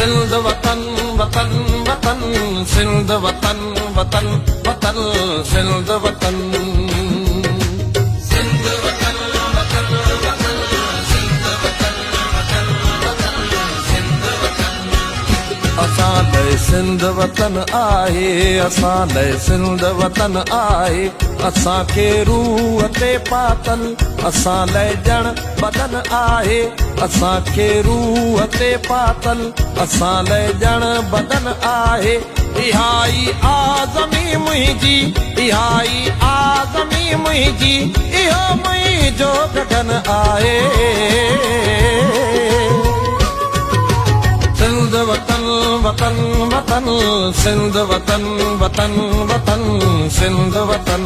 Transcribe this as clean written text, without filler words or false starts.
सिंध वतन वतन वतन सिंध वतन वतन वतन सिंध वतन सिंध वतन वतन वतन सिंध वतन वतन वतन सिंध वतन असां लाइ सिंध वतन आहे असां लाइ सिंध वतन आहे असांखे रूह ते पातल असां लाइ ॼण बदन आहे असांखे रूह ते पातल असां लाइ ॼण बदन आहे इहाई आज़मी मुंहिंजी इहाई आज़मी मुंहिंजी इहो मुंहिंजो गगन आहे सिंध वतन वतन वतन सिंध वतन वतन वतन सिंध वतन